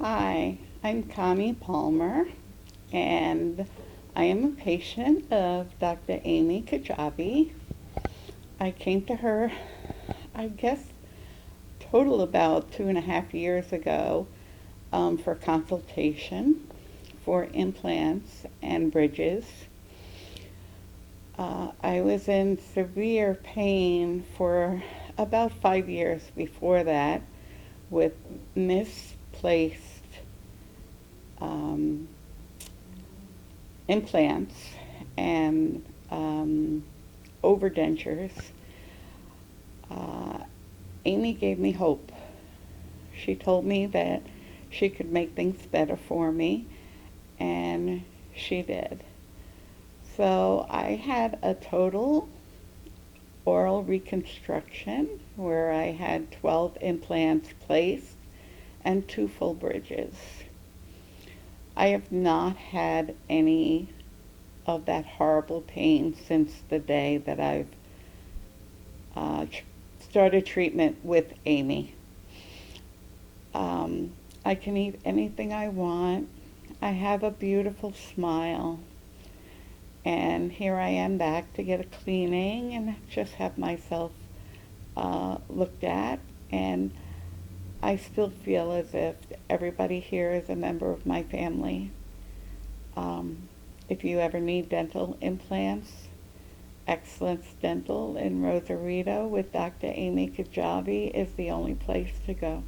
Hi, I'm Connie Palmer, and I am a patient of Dr. Amy Kajabi. I came to her, I guess, total about 2.5 years ago for consultation for implants and bridges. I was in severe pain for about 5 years before that with misplaced um, implants and overdentures. Uh, Amy gave me hope. She told me that she could make things better for me, and she did. So I had a total oral reconstruction where I had 12 implants placed and two full bridges. I have not had any of that horrible pain since the day that I've uh, started treatment with Amy. I can eat anything I want. I have a beautiful smile. And here I am back to get a cleaning and just have myself looked at. And I still feel as if everybody here is a member of my family. Um, if you ever need dental implants, Excellence Dental in Rosarito with Dr. Amy Kajabi is the only place to go.